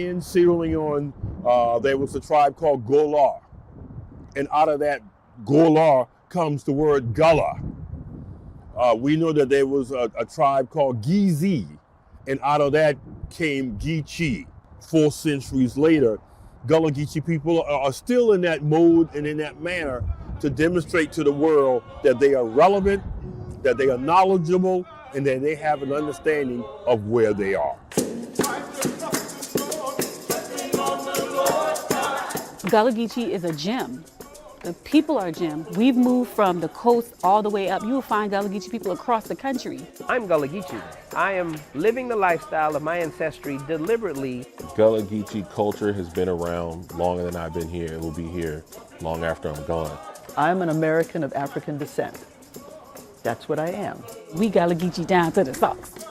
in, settling on, there was a tribe called Golar. And out of that Golar comes the word Gullah. We know that there was a tribe called Gizi, and out of that came Geechee. 4 centuries later, Gullah Geechee people are still in that mode and in that manner to demonstrate to the world that they are relevant, that they are knowledgeable, and that they have an understanding of where they are. Gullah Geechee is a gem. The people are a gem. We've moved from the coast all the way up. You will find Gullah Geechee people across the country. I'm Gullah Geechee. I am living the lifestyle of my ancestry deliberately. Gullah Geechee culture has been around longer than I've been here. It will be here long after I'm gone. I'm an American of African descent. That's what I am. We Gullah Geechee down to the socks.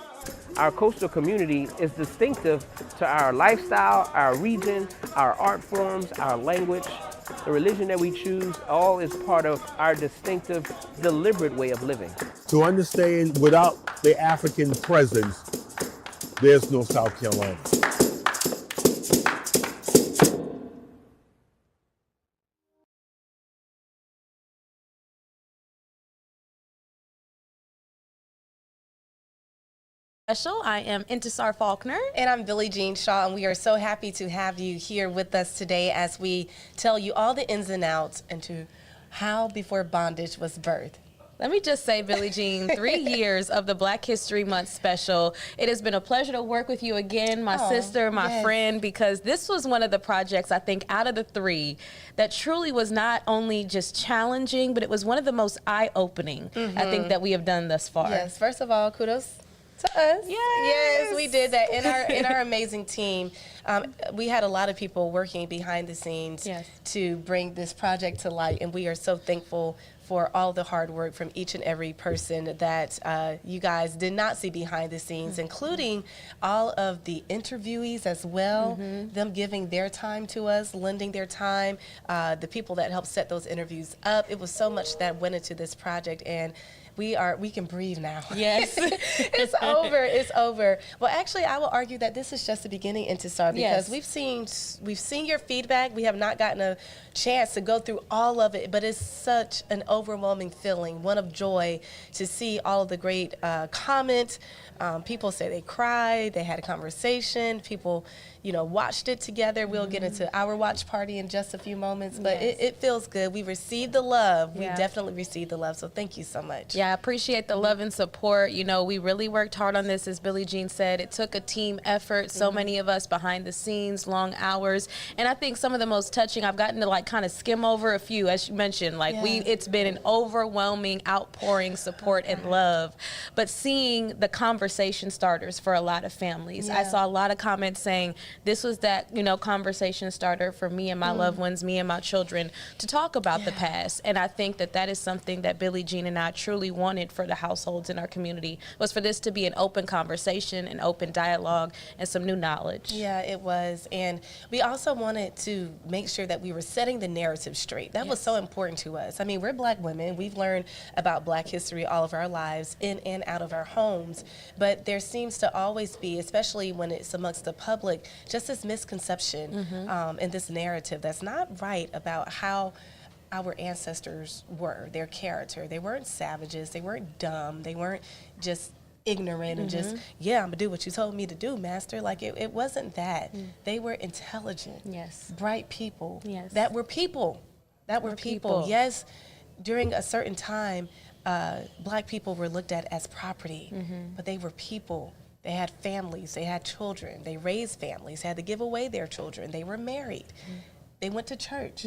Our coastal community is distinctive to our lifestyle, our region, our art forms, our language, the religion that we choose, all is part of our distinctive, deliberate way of living. To understand, without the African presence, there's no South Carolina. I am Intisar Faulkner. And I'm Billie Jean Shaw, and we are so happy to have you here with us today as we tell you all the ins and outs into how Before Bondage was birthed. Let me just say, Billie Jean, 3 years of the Black History Month special. It has been a pleasure to work with you again, my sister, my friend, because this was one of the projects, I think, out of the 3 that truly was not only just challenging, but it was one of the most eye-opening, I think, that we have done thus far. Yes, first of all, kudos to us. Yes, we did that in our amazing team. We had a lot of people working behind the scenes to bring this project to light, and we are so thankful for all the hard work from each and every person that you guys did not see behind the scenes, including all of the interviewees as well, them giving their time to us, lending their time, the people that helped set those interviews up. It was so much that went into this project, and we can breathe now. Yes. It's over. Well, actually, I will argue that this is just the beginning, Intisar, because we've seen your feedback. We have not gotten a chance to go through all of it, but it's such an overwhelming feeling, one of joy, to see all of the great comments. People say they cried, they had a conversation, people, watched it together. We'll get into our watch party in just a few moments, but it feels good. We received the love. We definitely received the love, so thank you so much. Yeah, I appreciate the love and support. We really worked hard on this, as Billie Jean said. It took a team effort, so many of us behind the scenes, long hours, and I think some of the most touching, I've gotten to kind of skim over a few, as you mentioned, it's been an overwhelming outpouring support and love, but seeing the conversation starters for a lot of families. I saw a lot of comments saying, this was that, conversation starter for me and my loved ones, me and my children, to talk about the past. And I think that is something that Billie Jean and I truly wanted for the households in our community, was for this to be an open conversation, an open dialogue, and some new knowledge. Yeah, it was. And we also wanted to make sure that we were setting the narrative straight. That was so important to us. I mean, we're Black women. We've learned about Black history all of our lives, in and out of our homes. But there seems to always be, especially when it's amongst the public, just this misconception and this narrative that's not right about how our ancestors were, their character. They weren't savages, they weren't dumb, they weren't just ignorant and just, I'm gonna do what you told me to do, master. It wasn't that. They were intelligent, bright people that were people. Yes, during a certain time, Black people were looked at as property, but they were people. They had families, they had children, they raised families, had to give away their children, they were married, they went to church.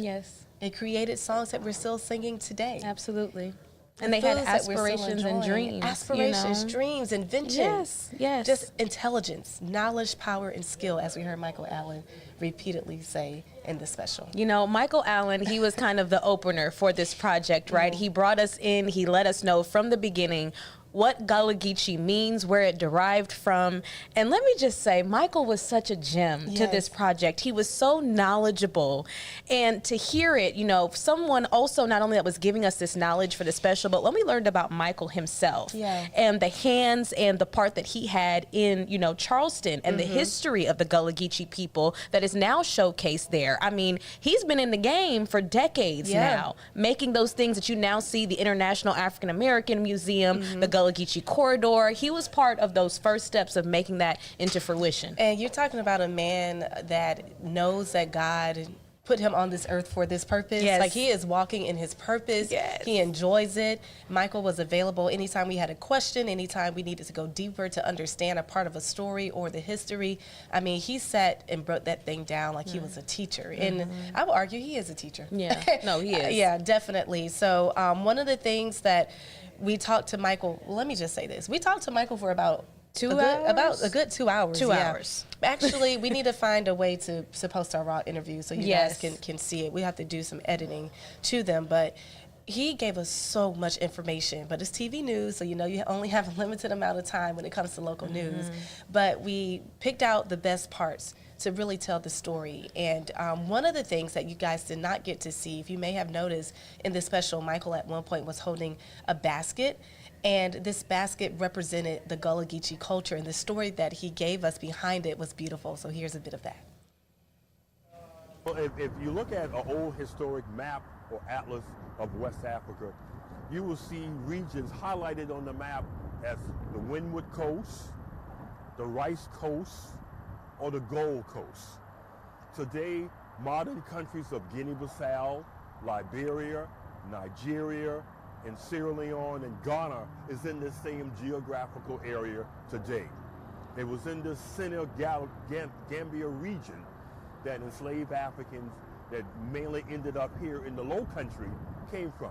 They created songs that we're still singing today. Absolutely. And they had aspirations and dreams. Aspirations, dreams, inventions. Yes. Just intelligence, knowledge, power, and skill, as we heard Michael Allen repeatedly say in the special. Michael Allen, he was kind of the opener for this project, right? He brought us in, he let us know from the beginning what Gullah Geechee means, where it derived from. And let me just say, Michael was such a gem to this project. He was so knowledgeable. And to hear it, you know, someone also not only that was giving us this knowledge for the special, but when we learned about Michael himself and the hands and the part that he had in, you know, Charleston and the history of the Gullah Geechee people that is now showcased there. I mean, he's been in the game for decades now, making those things that you now see, the International African American Museum, the Gullah Geechee Corridor. He was part of those first steps of making that into fruition. And you're talking about a man that knows that God put him on this earth for this purpose. Like, he is walking in his purpose. He enjoys it. Michael was available anytime we had a question, anytime we needed to go deeper to understand a part of a story or the history. I mean, he sat and broke that thing down like he was a teacher. And I would argue he is a teacher. No, he is. Yeah, definitely. So one of the things that we talked to Michael, let me just say this. We talked to Michael for about about a good 2 hours. 2 hours. Actually, we need to find a way to post our raw interview so you guys can see it. We have to do some editing to them, but he gave us so much information. But it's TV news, so you know you only have a limited amount of time when it comes to local news. But we picked out the best parts to really tell the story. And one of the things that you guys did not get to see, if you may have noticed in this special, Michael at one point was holding a basket. And this basket represented the Gullah Geechee culture, and the story that he gave us behind it was beautiful. So here's a bit of that. Well, if you look at an old historic map or atlas of West Africa, you will see regions highlighted on the map as the Windward Coast, the Rice Coast, or the Gold Coast. Today, modern countries of Guinea-Bissau, Liberia, Nigeria, and Sierra Leone and Ghana is in the same geographical area today. It was in this Senegal-Gambia region that enslaved Africans that mainly ended up here in the Low Country came from.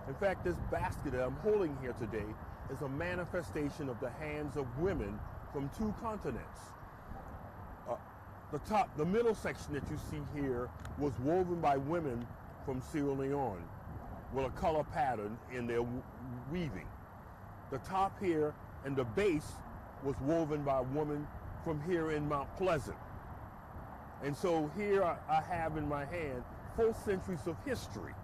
In fact, this basket that I'm holding here today is a manifestation of the hands of women from 2 continents. The middle section that you see here was woven by women from Sierra Leone with a color pattern in their weaving. The top here and the base was woven by a woman from here in Mount Pleasant. And so here I have in my hand 4 centuries of history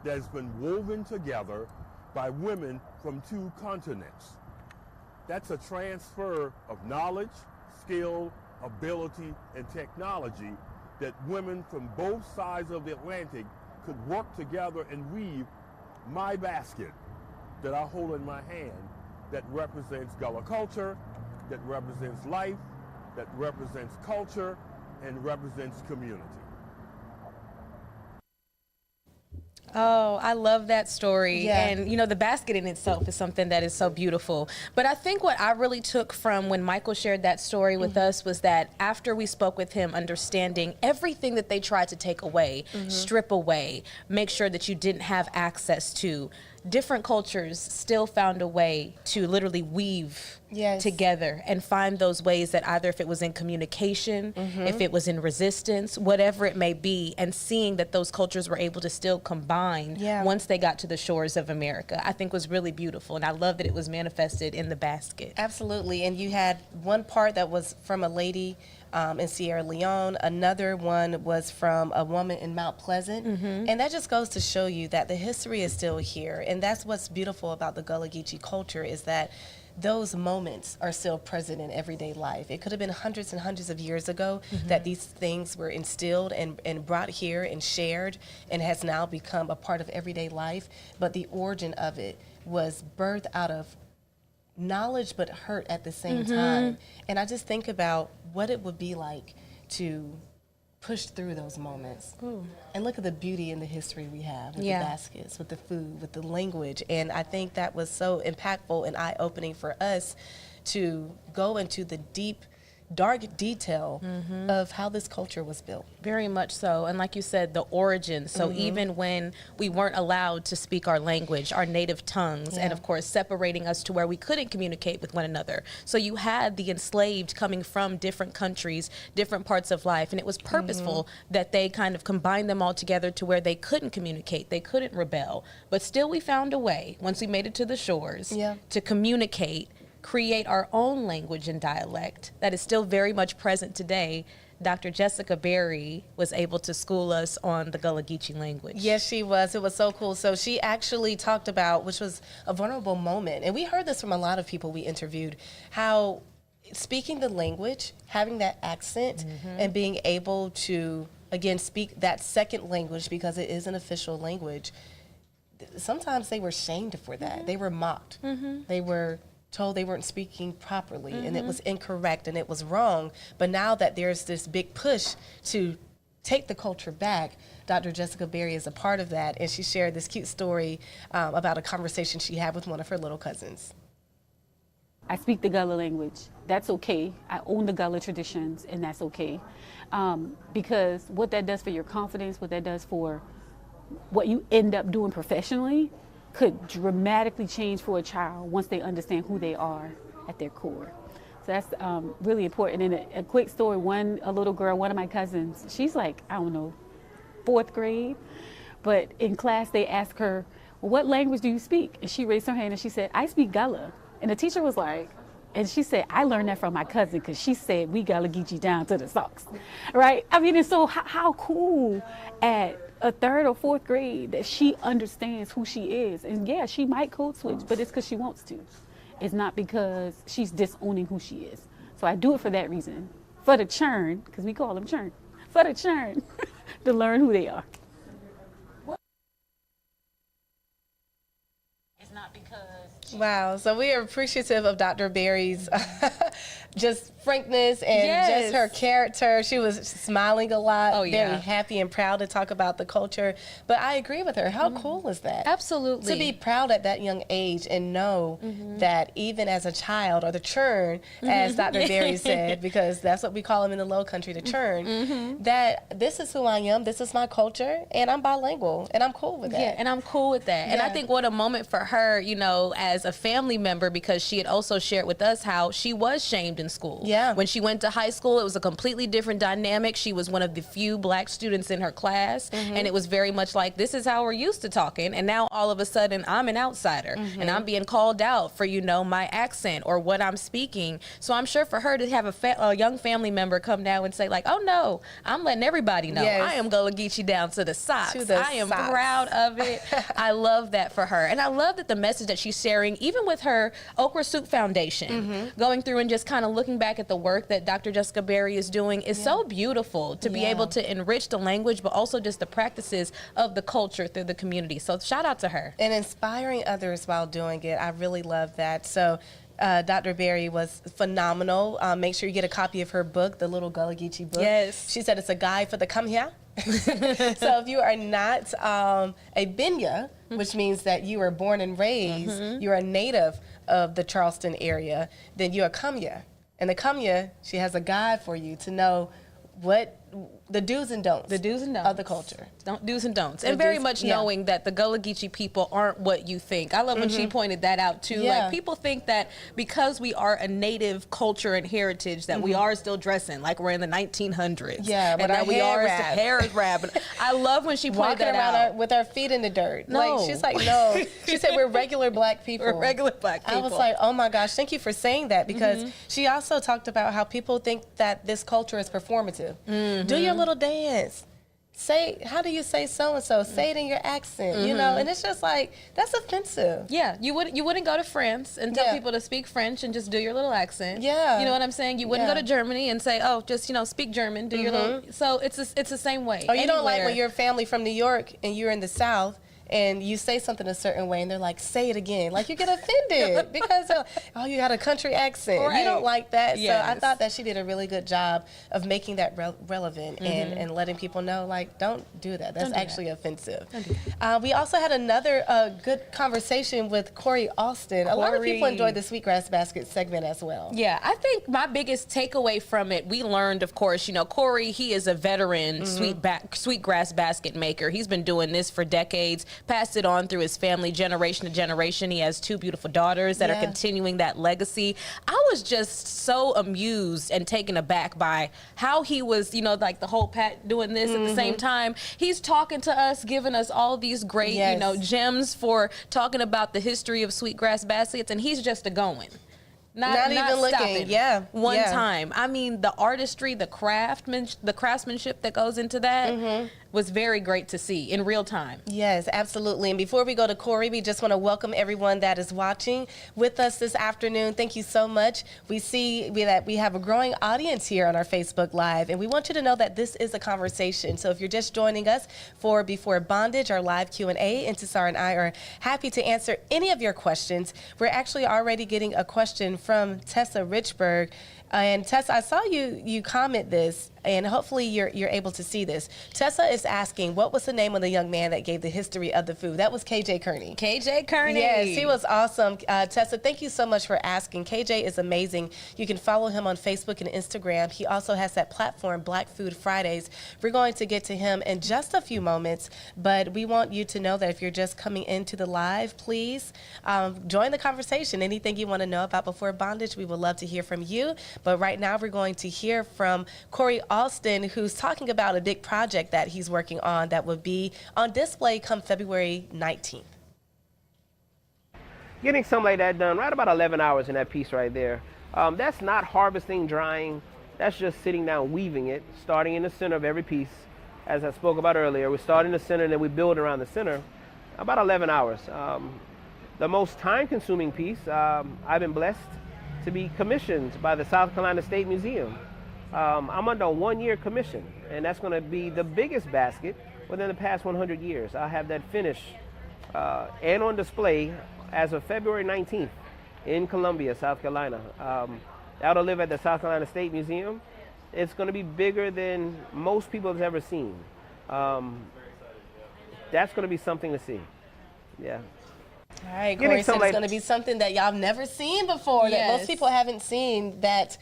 that has been woven together by women from 2 continents. That's a transfer of knowledge, skill, ability, and technology that women from both sides of the Atlantic could work together and weave my basket that I hold in my hand that represents Gullah culture, that represents life, that represents culture, and represents community. Oh, I love that story. And, you know, the basket in itself is something that is so beautiful. But I think what I really took from when Michael shared that story with us was that after we spoke with him, understanding everything that they tried to take away, strip away, make sure that you didn't have access to, different cultures still found a way to literally weave together and find those ways that either if it was in communication, if it was in resistance, whatever it may be, and seeing that those cultures were able to still combine once they got to the shores of America, I think was really beautiful. And I love that it was manifested in the basket. Absolutely. And you had one part that was from a lady in Sierra Leone. Another one was from a woman in Mount Pleasant. And that just goes to show you that the history is still here. And that's what's beautiful about the Gullah Geechee culture, is that those moments are still present in everyday life. It could have been hundreds and hundreds of years ago that these things were instilled and brought here and shared, and has now become a part of everyday life. But the origin of it was birthed out of knowledge but hurt at the same time. And I just think about what it would be like to push through those moments. And look at the beauty and the history we have with the baskets, with the food, with the language. And I think that was so impactful and eye-opening for us to go into the deep dark detail of how this culture was built. Very much so. And like you said, the origins. So even when we weren't allowed to speak our language, our native tongues, and of course separating us to where we couldn't communicate with one another. So you had the enslaved coming from different countries, different parts of life, and it was purposeful that they kind of combined them all together to where they couldn't communicate, they couldn't rebel. But still we found a way, once we made it to the shores, to communicate, create our own language and dialect that is still very much present today. Dr. Jessica Berry was able to school us on the Gullah Geechee language. Yes, she was. It was so cool. So she actually talked about, which was a vulnerable moment, and we heard this from a lot of people we interviewed, how speaking the language, having that accent, and being able to, again, speak that second language because it is an official language, sometimes they were shamed for that. They were mocked. They were told they weren't speaking properly and it was incorrect and it was wrong. But now that there's this big push to take the culture back, Dr. Jessica Berry is a part of that, and she shared this cute story about a conversation she had with one of her little cousins. I speak the Gullah language. That's okay. I own the Gullah traditions, and that's okay. Because what that does for your confidence, what that does for what you end up doing professionally, could dramatically change for a child once they understand who they are at their core. So that's really important. And a quick story, a little girl, one of my cousins, she's like, I don't know, 4th grade, but in class they asked her, well, what language do you speak? And she raised her hand and she said, I speak Gullah. And the teacher was like, and she said, I learned that from my cousin because she said we Gullah Geechee down to the socks, right? I mean, and so how cool at a 3rd or 4th grade that she understands who she is. And yeah, she might code switch, but it's because she wants to. It's not because she's disowning who she is. So I do it for that reason, for the churn, because we call them churn, for the churn, to learn who they are. It's not because. Wow, so we are appreciative of Dr. Berry's just frankness and just her character. She was smiling a lot, very happy and proud to talk about the culture. But I agree with her. How cool is that? Absolutely. To be proud at that young age and know that even as a child, or the churn, as Dr. Berry said, because that's what we call them in the Low Country, the churn, that this is who I am, this is my culture, and I'm bilingual, and I'm cool with that. Yeah, and I'm cool with that. And I think what a moment for her, you know, as a family member, because she had also shared with us how she was shamed in school. Yeah. When she went to high school, it was a completely different dynamic. She was one of the few black students in her class, and it was very much like, this is how we're used to talking, and now all of a sudden I'm an outsider, and I'm being called out for, you know, my accent or what I'm speaking. So I'm sure for her to have a young family member come down and say like, oh no, I'm letting everybody know I am Gullah Geechee down to the socks. I am proud of it. I love that for her. And I love that the message that she's sharing, even with her Okra Soup Foundation, going through and just kind of looking back at the work that Dr. Jessica Berry is doing, is so beautiful to be able to enrich the language, but also just the practices of the culture through the community. So shout out to her. And inspiring others while doing it. I really love that. So Dr. Berry was phenomenal. Make sure you get a copy of her book, the Little Gullah Geechee book. Yes. She said it's a guide for the come here. So if you are not a Binya, which means that you were born and raised, you're a native of the Charleston area, then you're a come here. And the come here, she has a guide for you to know what the do's and don'ts. The do's and don'ts of the culture. Do's and don'ts. And very much knowing that the Gullah Geechee people aren't what you think. I love when she pointed that out too. Like, people think that because we are a native culture and heritage that we are still dressing like we're in the 1900s. Yeah, and but that our we are hair is wrapping. I love when she pointed that out. With our feet in the dirt. No. Like, she's like, no. She said we're regular black people. We're regular black people. I was like, oh my gosh, thank you for saying that, because she also talked about how people think that this culture is performative. Do your little dance. Say, how do you say so-and-so? Say it in your accent, you know? And it's just like, that's offensive. Yeah, you wouldn't go to France and tell people to speak French and just do your little accent. Yeah. You know what I'm saying? You wouldn't go to Germany and say, oh, just, you know, speak German, do your little, so it's the same way. Or you don't like when you're family from New York and you're in the South and you say something a certain way and they're like, say it again. Like, you get offended because, oh, you got a country accent. Right. You don't like that. Yes. So I thought that she did a really good job of making that relevant and letting people know, like, don't do that. That's actually offensive. We also had another good conversation with Corey Austin. A lot of people enjoyed the Sweetgrass Basket segment as well. Yeah, I think my biggest takeaway from it, we learned, of course, you know, Corey, he is a veteran sweetgrass basket maker. He's been doing this for decades, passed it on through his family generation to generation. He has 2 beautiful daughters that are continuing that legacy. I was just so amused and taken aback by how he was, you know, like the whole Pat doing this at the same time. He's talking to us, giving us all these great, you know, gems for talking about the history of sweetgrass baskets, and he's just a-going. Not even looking. One time. I mean, the artistry, the craftsmanship that goes into that was very great to see in real time. Yes, absolutely. And before we go to Corey, we just want to welcome everyone that is watching with us this afternoon. Thank you so much. We see that we have a growing audience here on our Facebook Live, and we want you to know that this is a conversation. So if you're just joining us for Before Bondage, our live Q&A, Intisar and I are happy to answer any of your questions. We're actually already getting a question from Tessa Richburg. And Tessa, I saw you comment this, and hopefully you're able to see this. Tessa is asking, what was the name of the young man that gave the history of the food? That was KJ Kearney. KJ Kearney. Yes, he was awesome. Tessa, thank you so much for asking. KJ is amazing. You can follow him on Facebook and Instagram. He also has that platform, Black Food Fridays. We're going to get to him in just a few moments, but we want you to know that if you're just coming into the live, please join the conversation. Anything you want to know about Before Bondage, we would love to hear from you. But right now we're going to hear from Corey Austin, who's talking about a big project that he's working on that will be on display come February 19th. Getting something like that done, right about 11 hours in that piece right there. That's not harvesting, drying. That's just sitting down, weaving it, starting in the center of every piece. As I spoke about earlier, we start in the center and then we build around the center. About 11 hours. The most time-consuming piece, I've been blessed to be commissioned by the South Carolina State Museum. I'm under a 1-year commission, and that's going to be the biggest basket within the past 100 years. I'll have that finished and on display as of February 19th in Columbia, South Carolina. That'll live at the South Carolina State Museum. It's going to be bigger than most people have ever seen. That's going to be something to see. Yeah. All right, Corey said it's going to be something that y'all have never seen before, that most people haven't seen, that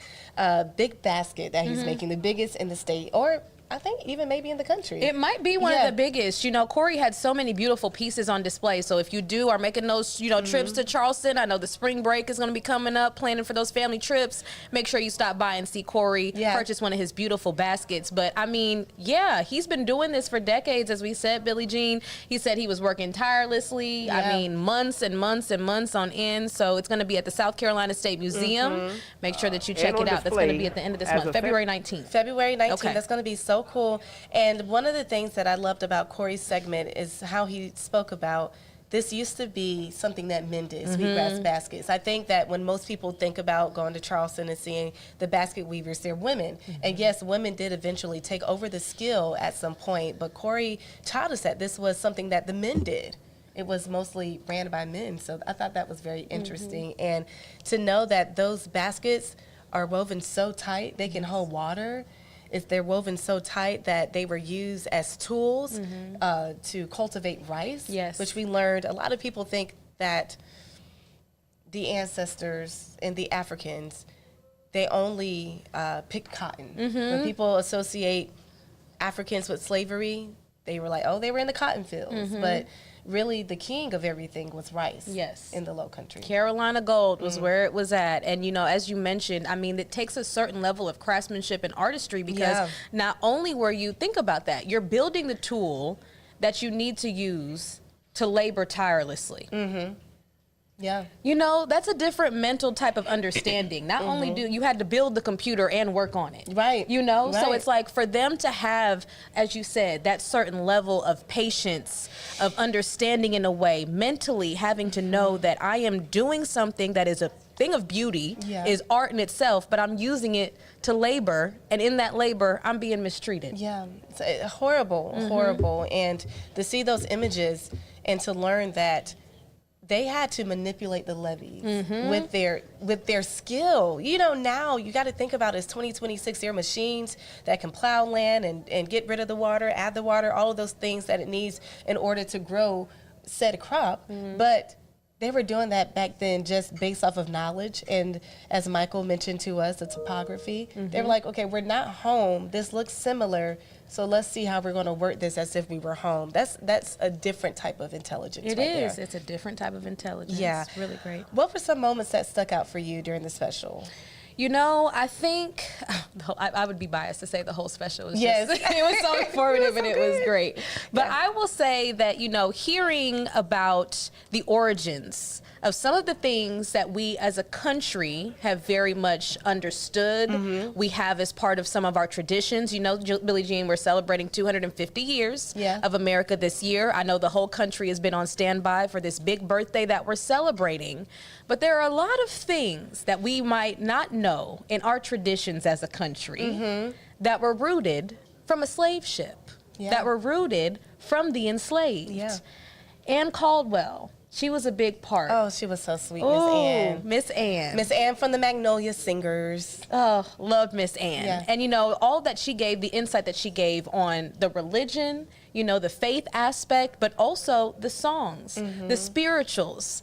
big basket that he's making, the biggest in the state, or I think even maybe in the country. It might be one of the biggest. You know, Corey had so many beautiful pieces on display. So if you are making those, you know, trips to Charleston, I know the spring break is going to be coming up, planning for those family trips. Make sure you stop by and see Corey purchase one of his beautiful baskets. But I mean, he's been doing this for decades, as we said, Billie Jean. He said he was working tirelessly. I mean, months and months and months on end. So it's going to be at the South Carolina State Museum. Make sure that you check it out. That's going to be at the end of this month, February 19th. February 19th. Okay. That's going to be so cool. And one of the things that I loved about Corey's segment is how he spoke about this used to be something that men did, sweetgrass baskets. I think that when most people think about going to Charleston and seeing the basket weavers, they're women. And yes, women did eventually take over the skill at some point, but Corey taught us that this was something that the men did. It was mostly ran by men, so I thought that was very interesting. And to know that those baskets are woven so tight, they can hold water. They're woven so tight that they were used as tools to cultivate rice, which we learned. A lot of people think that the ancestors and the Africans, they only picked cotton. When people associate Africans with slavery, they were like, oh, they were in the cotton fields. But really the king of everything was rice in the Low Country. Carolina gold was where it was at. And, you know, as you mentioned, I mean, it takes a certain level of craftsmanship and artistry because not only were you, think about that, you're building the tool that you need to use to labor tirelessly. Yeah. You know, that's a different mental type of understanding. Not only do you had to build the computer and work on it. Right. You know, right. So it's like for them to have, as you said, that certain level of patience, of understanding in a way, mentally having to know that I am doing something that is a thing of beauty, is art in itself, but I'm using it to labor, and in that labor, I'm being mistreated. Yeah, it's horrible, horrible. And to see those images, and to learn that they had to manipulate the levees with their skill. You know, now you got to think about it's 2026. There are machines that can plow land and get rid of the water, add the water, all of those things that it needs in order to grow said crop. But they were doing that back then just based off of knowledge. And as Michael mentioned to us, the topography, they were like, okay, we're not home. This looks similar. So let's see how we're going to work this as if we were home. That's a different type of intelligence. It right is. there. It's a different type of intelligence. Yeah. Really great. What were some moments that stuck out for you during the special? You know, I think I would be biased to say the whole special was Yes. just, it was so informative and it was great. But Yeah. I will say that, you know, hearing about the origins of some of the things that we as a country have very much understood, we have as part of some of our traditions. You know, Billie Jean, we're celebrating 250 years of America this year. I know the whole country has been on standby for this big birthday that we're celebrating. But there are a lot of things that we might not know in our traditions as a country that were rooted from a slave ship, that were rooted from the enslaved. Yeah. Anne Caldwell, she was a big part. Oh, she was so sweet, Miss Oh, Ann. Miss Ann. Miss Ann from the Magnolia Singers. Oh, loved Miss Ann. Yeah. And you know, all that she gave, the insight that she gave on the religion, you know, the faith aspect, but also the songs, the spirituals.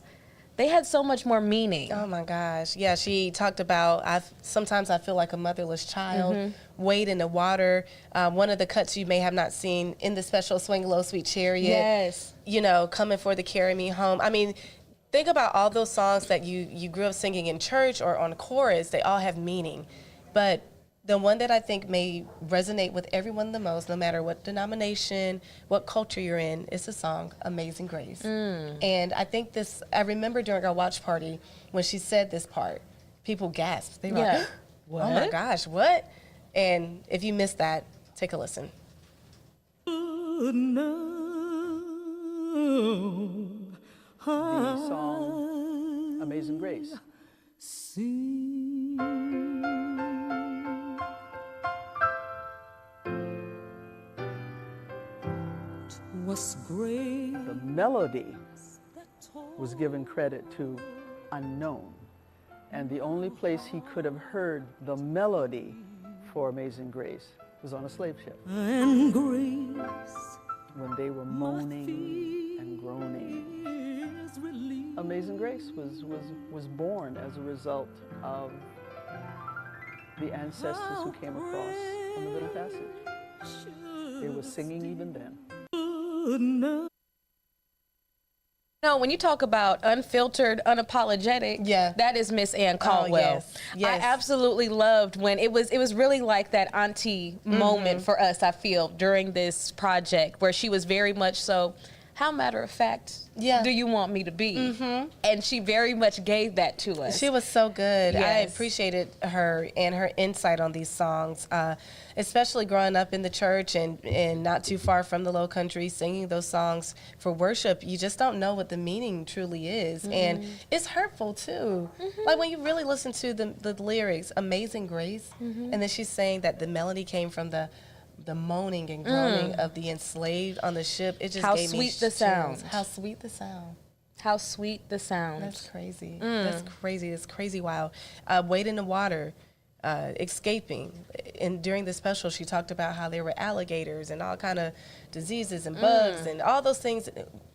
They had so much more meaning. Oh my gosh. Yeah, she talked about, sometimes I feel like a motherless child, wade in the water. One of the cuts you may have not seen in the special, Swing Low, Sweet Chariot. Yes. You know, Coming for the Carry Me Home. I mean, think about all those songs that you grew up singing in church or on chorus. They all have meaning. But the one that I think may resonate with everyone the most, no matter what denomination, what culture you're in, is the song Amazing Grace. And I think I remember during our watch party when she said this part, people gasped. They were like, What? oh my gosh, what? And if you missed that, take a listen. The song Amazing Grace. Was great. The melody was given credit to Unknown. And the only place he could have heard the melody for Amazing Grace was on a slave ship. And grace When they were moaning and groaning. is relief. Amazing Grace was born as a result of the ancestors who came across from the Middle Passage. They were singing even then. No, when you talk about unfiltered, unapologetic, that is Miss Ann Caldwell. Yes. I absolutely loved when it was really like that auntie moment for us, I feel, during this project where she was very much so, how matter of fact do you want me to be? And she very much gave that to us. She was so good. I Yes. appreciated her and her insight on these songs, especially growing up in the church and not too far from the Low Country, singing those songs for worship. You just don't know what the meaning truly is. And it's hurtful too. Like when you really listen to the lyrics, Amazing Grace, and then she's saying that the melody came from the moaning and groaning of the enslaved on the ship. It just How gave me sweet the chills. sound. How sweet the sound. How sweet the sound. That's crazy. That's crazy. It's crazy wild. Wade in the water, escaping. And during the special, she talked about how there were alligators and all kind of diseases and bugs and all those things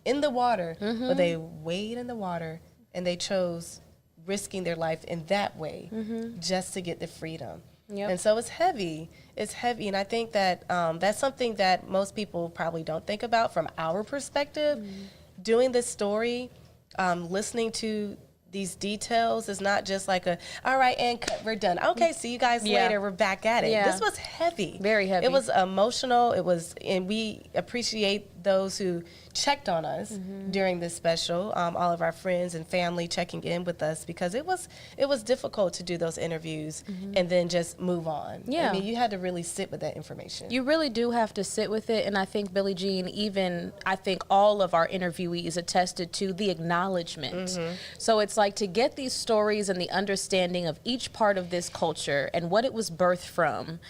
in the water. But they wade in the water and they chose risking their life in that way just to get the freedom. Yep. And so it's heavy. It's heavy. And I think that that's something that most people probably don't think about from our perspective. Doing this story, listening to these details is not just like all right, and cut, we're done. Okay, see you guys later. We're back at it. Yeah. This was heavy. Very heavy. It was emotional. And we appreciate those who checked on us during this special, all of our friends and family checking in with us, because it was difficult to do those interviews and then just move on. Yeah. I mean, you had to really sit with that information. You really do have to sit with it, and I think Billie Jean, I think all of our interviewees attested to the acknowledgement. So it's like to get these stories and the understanding of each part of this culture and what it was birthed from,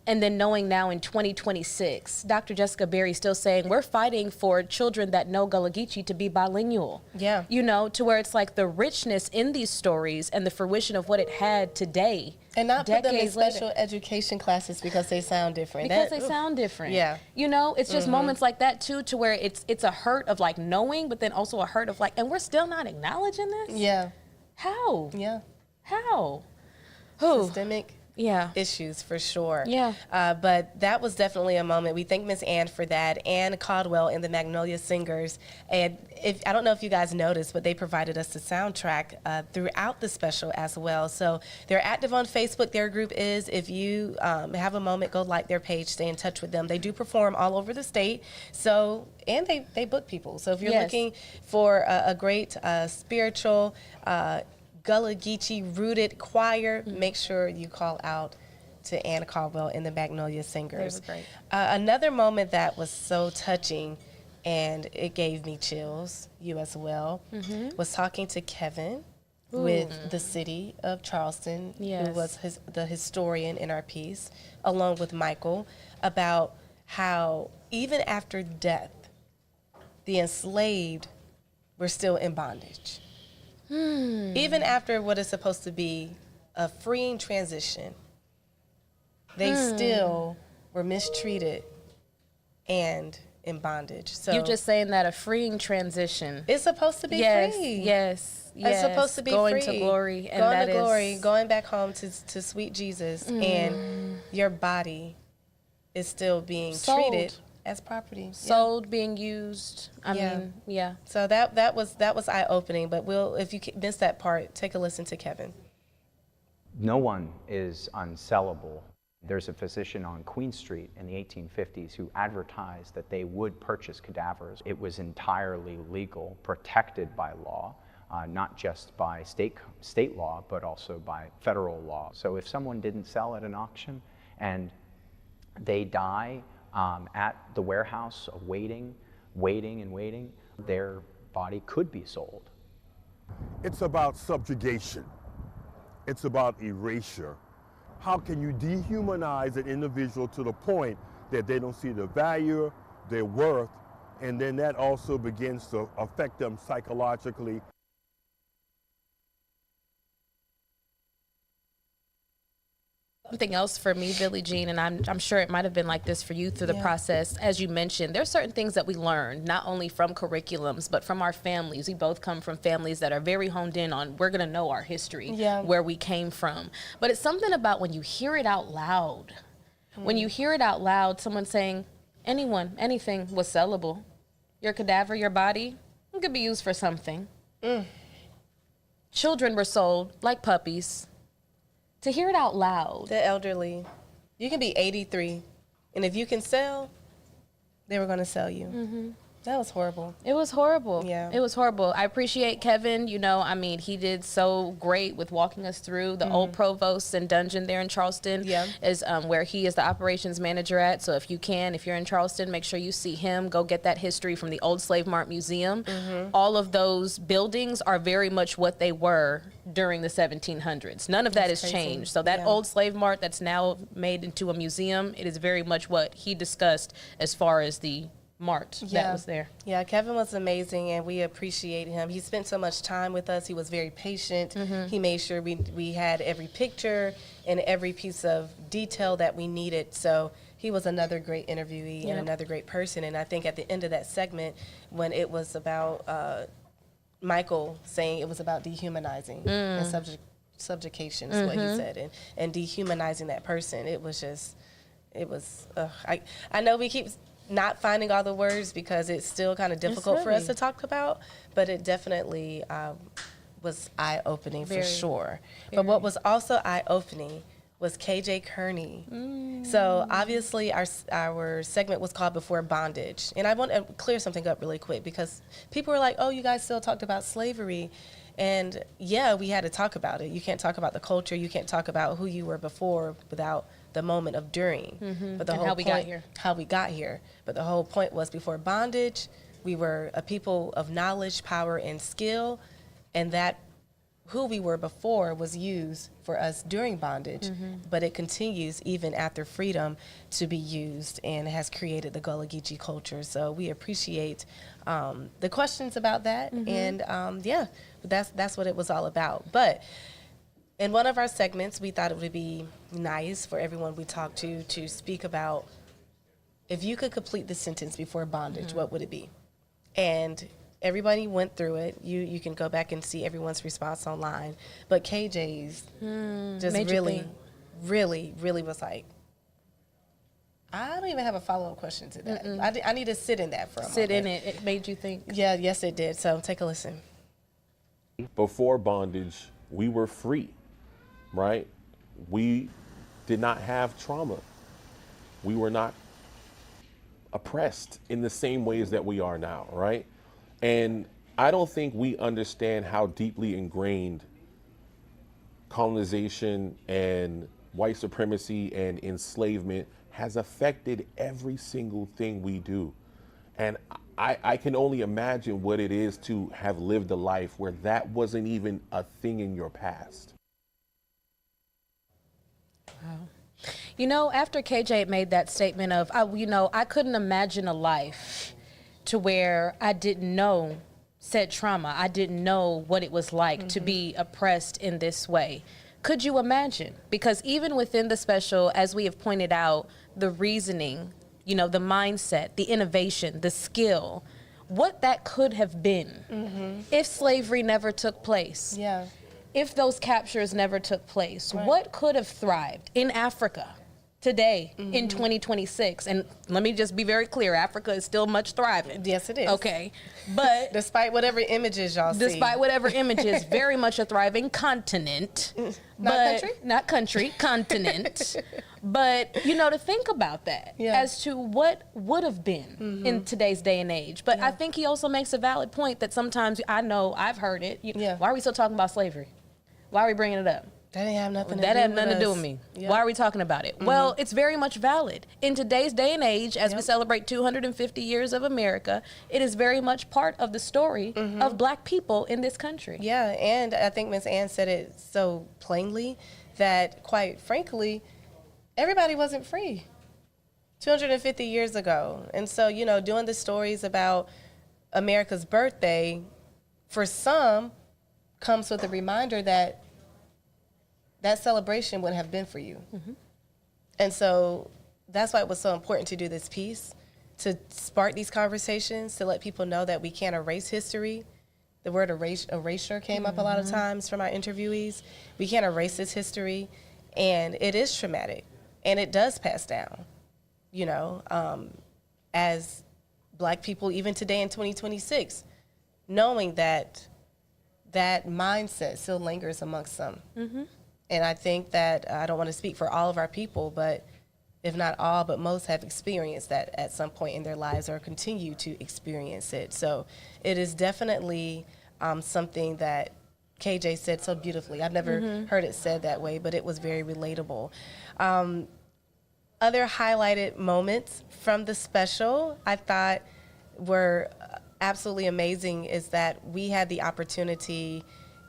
And then knowing now in 2026, Dr. Jessica Berry still saying we're fighting for children that know Gullah Geechee to be bilingual. Yeah. You know, to where it's like the richness in these stories and the fruition of what it had today. And not put them in decades later. special education classes because they sound different. Because they sound different. Yeah. You know, it's just moments like that too, to where it's a hurt of like knowing, but then also a hurt of like, and we're still not acknowledging this? Yeah. How? Yeah. How? Who? Systemic Yeah. issues for sure. Yeah. But that was definitely a moment. We thank Miss Ann for that. Ann Caldwell and the Magnolia Singers. And I don't know if you guys noticed, but they provided us the soundtrack throughout the special as well. So they're active on Facebook. Their group is. If you have a moment, go like their page, stay in touch with them. They do perform all over the state. So, and they book people. So if you're looking for a great spiritual Gullah Geechee rooted choir, make sure you call out to Ann Caldwell and the Magnolia Singers. They were great. Another moment that was so touching, and it gave me chills, you as well, was talking to Kevin with the city of Charleston, who was the historian in our piece, along with Michael, about how even after death, the enslaved were still in bondage. Even after what is supposed to be a freeing transition, they still were mistreated and in bondage. So You're just saying that a freeing transition. it's supposed to be free. Yes. It's supposed to be going free. to glory, and going that to glory, is going back home to sweet Jesus, and your body is still being Sold. treated as property. sold, being used. I Yeah. mean, yeah. So that was eye opening. But if you missed that part, take a listen to Kevin. No one is unsellable. There's a physician on Queen Street in the 1850s who advertised that they would purchase cadavers. It was entirely legal, protected by law, not just by state law, but also by federal law. So if someone didn't sell at an auction and they die at the warehouse waiting, their body could be sold. It's about subjugation. It's about erasure. How can you dehumanize an individual to the point that they don't see the value, their worth, and then that also begins to affect them psychologically. Something else for me, Billie Jean, and I'm sure it might have been like this for you through the process. As you mentioned, there's certain things that we learn, not only from curriculums, but from our families. We both come from families that are very honed in on, we're going to know our history, where we came from. But it's something about when you hear it out loud. When you hear it out loud, someone saying, anything was sellable. Your cadaver, your body, it could be used for something. Children were sold like puppies. To hear it out loud. The elderly. You can be 83, and if you can sell, they were going to sell you. That was horrible. It was horrible. Yeah. It was horrible. I appreciate Kevin. You know, I mean, he did so great with walking us through the old provost and dungeon there in Charleston. Is where he is the operations manager at. So if you're in Charleston, make sure you see him. Go get that history from the Old Slave Mart Museum. All of those buildings are very much what they were during the 1700s. None of that has changed. So that old slave mart that's now made into a museum, it is very much what he discussed as far as the mart that was there. Yeah, Kevin was amazing, and we appreciate him. He spent so much time with us. He was very patient. He made sure we had every picture and every piece of detail that we needed. So he was another great interviewee and another great person. And I think at the end of that segment, when it was about Michael saying it was about dehumanizing and subjugation is what he said, and dehumanizing that person, I know we keep not finding all the words because it's still kind of difficult for us to talk about, but it definitely was eye-opening for sure. But what was also eye-opening was KJ Kearney. So obviously our segment was called Before Bondage. And I want to clear something up really quick because people were like, oh, you guys still talked about slavery. And yeah, we had to talk about it. You can't talk about the culture. You can't talk about who you were before without the moment of during. But the And whole how we got here. How we got here. But the whole point was before bondage, we were a people of knowledge, power, and skill. And that who we were before was used for us during bondage, but it continues even after freedom to be used and has created the Gullah Geechee culture. So we appreciate the questions about that, and yeah, that's what it was all about. But in one of our segments, we thought it would be nice for everyone we talked to speak about, if you could complete the sentence before bondage, what would it be? And everybody went through it. You can go back and see everyone's response online. But KJ's just really was like, I don't even have a follow-up question to that. I need to sit in that for a moment. Sit in it. It made you think. Yeah, yes, it did. So take a listen. Before bondage, we were free, right? We did not have trauma. We were not oppressed in the same ways that we are now, right? And I don't think we understand how deeply ingrained colonization and white supremacy and enslavement has affected every single thing we do. And I can only imagine what it is to have lived a life where that wasn't even a thing in your past. Wow. You know, after KJ made that statement of, I couldn't imagine a life to where I didn't know said trauma. I didn't know what it was like to be oppressed in this way. Could you imagine? Because even within the special, as we have pointed out, the reasoning, the mindset, the innovation, the skill, what that could have been if slavery never took place. Yeah. If those captures never took place, what could have thrived in Africa today in 2026? And let me just be very clear, Africa is still much thriving. Yes, it is. Okay, but despite whatever images y'all see. Despite whatever images, very much a thriving continent. Not country, continent. But, to think about that as to what would have been in today's day and age. But I think he also makes a valid point that sometimes, I know, I've heard it. Why are we still talking about slavery? Why are we bringing it up? That ain't have nothing to do with me. Yeah. Why are we talking about it? Well, it's very much valid. In today's day and age, as we celebrate 250 years of America, it is very much part of the story of Black people in this country. Yeah, and I think Ms. Ann said it so plainly that, quite frankly, everybody wasn't free 250 years ago. And so, doing the stories about America's birthday, for some, comes with a reminder that that celebration wouldn't have been for you. And so that's why it was so important to do this piece, to spark these conversations, to let people know that we can't erase history. The word erasure came up a lot of times from our interviewees. We can't erase this history, and it is traumatic, and it does pass down, as Black people, even today in 2026, knowing that that mindset still lingers amongst some. And I think that, I don't want to speak for all of our people, but if not all, but most have experienced that at some point in their lives or continue to experience it. So it is definitely something that KJ said so beautifully. I've never heard it said that way, but it was very relatable. Other highlighted moments from the special I thought were absolutely amazing is that we had the opportunity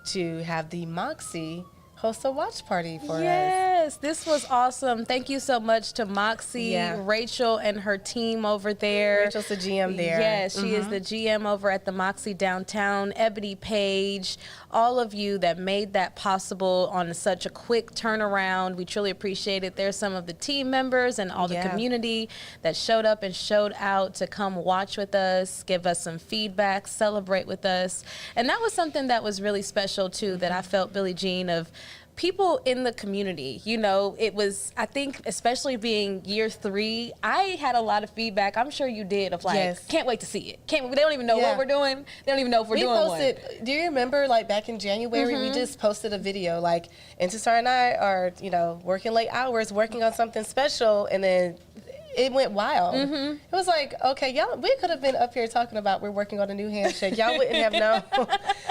to have the Moxie host a watch party for us. Yes, this was awesome. Thank you so much to Moxie, Rachel, and her team over there. Rachel's the GM there. Yes, she is the GM over at the Moxie downtown. Ebony Page, all of you that made that possible on such a quick turnaround. We truly appreciate it. There's some of the team members and all the community that showed up and showed out to come watch with us, give us some feedback, celebrate with us. And that was something that was really special too, that I felt, Billie Jean, of people in the community. It was, I think, especially being year 3, I had a lot of feedback. I'm sure you did, of like, can't wait to see it. They don't even know what we're doing. They don't even know if we're doing posted, one. Do you remember, like, back in January, we just posted a video, like, Intisar and I are, working late hours, working on something special, and then it went wild. It was like, okay, y'all, we could have been up here talking about we're working on a new handshake. Y'all wouldn't have known.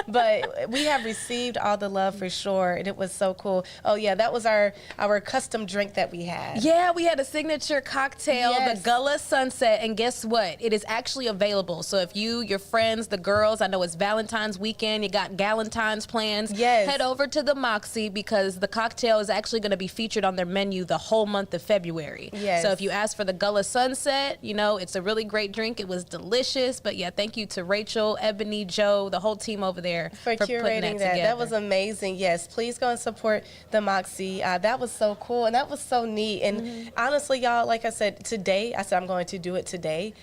But we have received all the love for sure, and it was so cool. Oh yeah, that was our custom drink that we had. Yeah, we had a signature cocktail, Yes. the Gullah Sunset, and guess what? It is actually available. So if you, your friends, the girls, I know it's Valentine's weekend, you got Galentine's plans, Yes. head over to the Moxie because the cocktail is actually going to be featured on their menu the whole month of February. Yes. So if you ask for the Gullah Sunset, you know, it's a really great drink. It was delicious. But yeah, thank you to Rachel, Ebony, Joe, the whole team over there For putting curating that together. that was amazing. Yes, please go and support the Moxie. That was so cool, and that was so neat. And honestly, y'all, like I said, today, I said I'm going to do it today.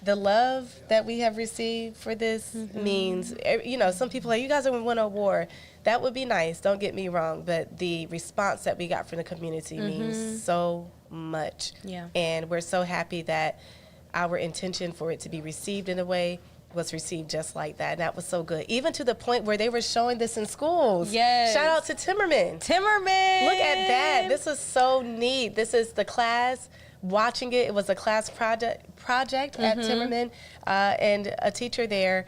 The love that we have received for this means, you know, some people are like, you guys are going to win an award. That would be nice, don't get me wrong, but the response that we got from the community means so much. Yeah. And we're so happy that our intention for it to be received in a way was received just like that. And that was so good. Even to the point where they were showing this in schools. Yes. Shout out to Timmerman. Timmerman. Look at that. This is so neat. This is the class watching it. It was a class project at Timmerman, and a teacher there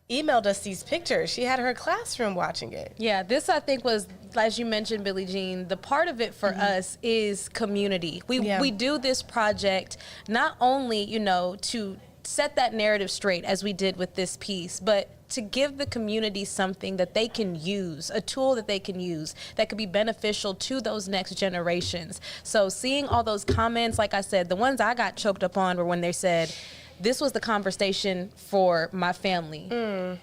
emailed us these pictures. She had her classroom watching it. Yeah, this I think was, as you mentioned, Billie Jean, the part of it for us is community. We do this project not only, you know, to set that narrative straight as we did with this piece, but to give the community something that they can use, a tool that they can use that could be beneficial to those next generations. So seeing all those comments, like I said, the ones I got choked up on were when they said, this was the conversation for my family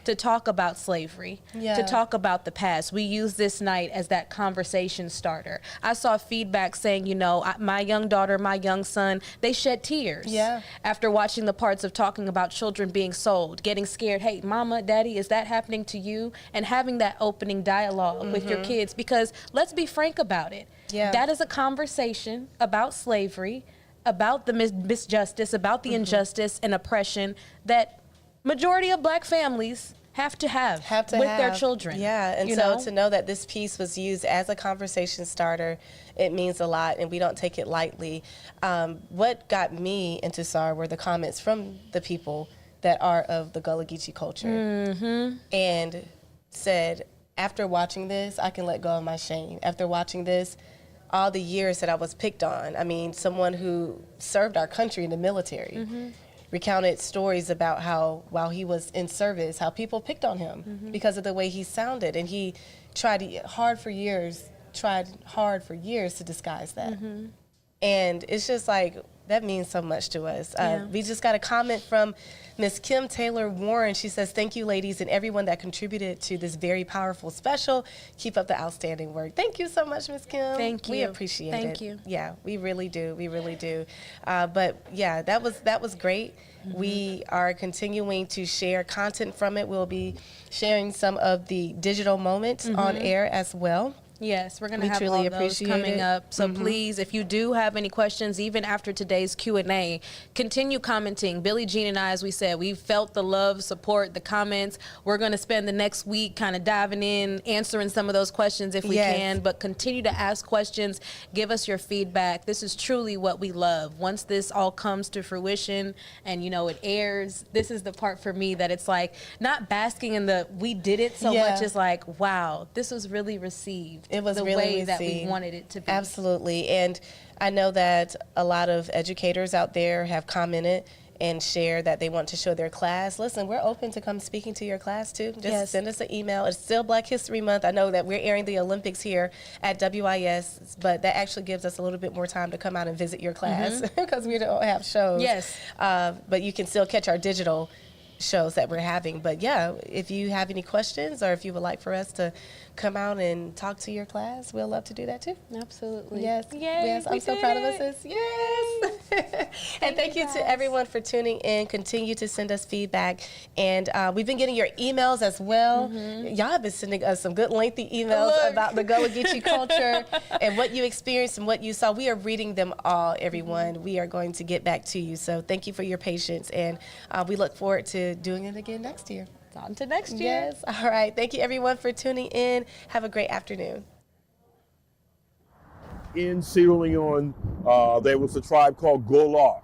to talk about slavery, to talk about the past. We use this night as that conversation starter. I saw feedback saying, you know, my young daughter, my young son, they shed tears after watching the parts of talking about children being sold, getting scared. Hey, mama, daddy, is that happening to you? And having that opening dialogue with your kids, because let's be frank about it. That is a conversation about slavery, about the misjustice, about the injustice and oppression that majority of black families have to have with their children. Yeah, and so to know that this piece was used as a conversation starter, it means a lot, and we don't take it lightly. What got me into Intisar were the comments from the people that are of the Gullah Geechee culture, and said, after watching this, I can let go of my shame. After watching this, all the years that I was picked on. I mean, someone who served our country in the military recounted stories about how, while he was in service, how people picked on him because of the way he sounded. And he tried hard for years to disguise that. And it's just like, that means so much to us. We just got a comment from Miss Kim Taylor Warren. She says, thank you, ladies, and everyone that contributed to this very powerful special. Keep up the outstanding work. Thank you so much, Miss Kim. Thank you. We appreciate it. Thank you. Yeah, we really do. We really do. But yeah, that was great. We are continuing to share content from it. We'll be sharing some of the digital moments on air as well. Yes, we're going to have truly all those coming up. So please, if you do have any questions, even after today's Q&A, continue commenting. Billie Jean and I, as we said, we felt the love, support, the comments. We're going to spend the next week kind of diving in, answering some of those questions if we can, but continue to ask questions. Give us your feedback. This is truly what we love. Once this all comes to fruition and, you know, it airs, this is the part for me that it's like not basking in the we did it so much as like, wow, this was really received. It was the really way that we received. wanted it to be. Absolutely. And I know that a lot of educators out there have commented and shared that they want to show their class. Listen, we're open to come speaking to your class too. Just send us an email. It's still Black History Month. I know that we're airing the Olympics here at WIS, but that actually gives us a little bit more time to come out and visit your class because we don't have shows. But you can still catch our digital shows that we're having. But yeah, if you have any questions or if you would like for us to come out and talk to your class, we'll love to do that too. Absolutely. Yes. Yay, yes. I'm so proud of us, sis. Yes. And thank you to everyone for tuning in. Continue to send us feedback. And we've been getting your emails as well. Y'all have been sending us some good lengthy emails about the Gullah Geechee culture and what you experienced and what you saw. We are reading them all, everyone. We are going to get back to you. So thank you for your patience. And we look forward to doing it again next year. On to next year. Yes. All right. Thank you, everyone, for tuning in. Have a great afternoon. In zeroing on there was a tribe called Golar.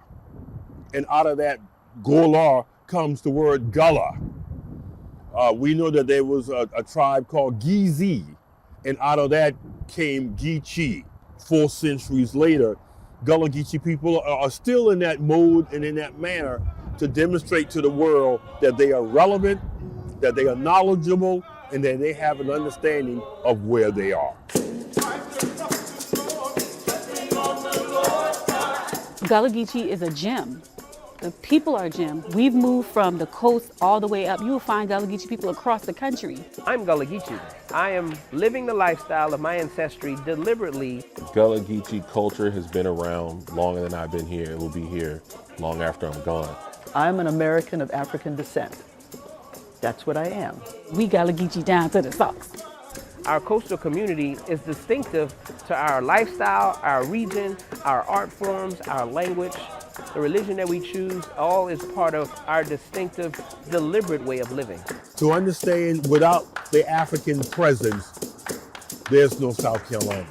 And out of that Golar comes the word Gullah. We know that there was a tribe called Gizi, and out of that came Geechee. 4 centuries later, Gullah Geechee people are still in that mode and in that manner to demonstrate to the world that they are relevant, that they are knowledgeable, and that they have an understanding of where they are. Gullah Geechee is a gem. The people are a gem. We've moved from the coast all the way up. You will find Gullah Geechee people across the country. I'm Gullah Geechee. I am living the lifestyle of my ancestry deliberately. Gullah Geechee culture has been around longer than I've been here. It will be here long after I'm gone. I'm an American of African descent. That's what I am. We Gullah Geechee down to the socks. Our coastal community is distinctive to our lifestyle, our region, our art forms, our language, the religion that we choose. All is part of our distinctive, deliberate way of living. To understand, without the African presence, there's no South Carolina.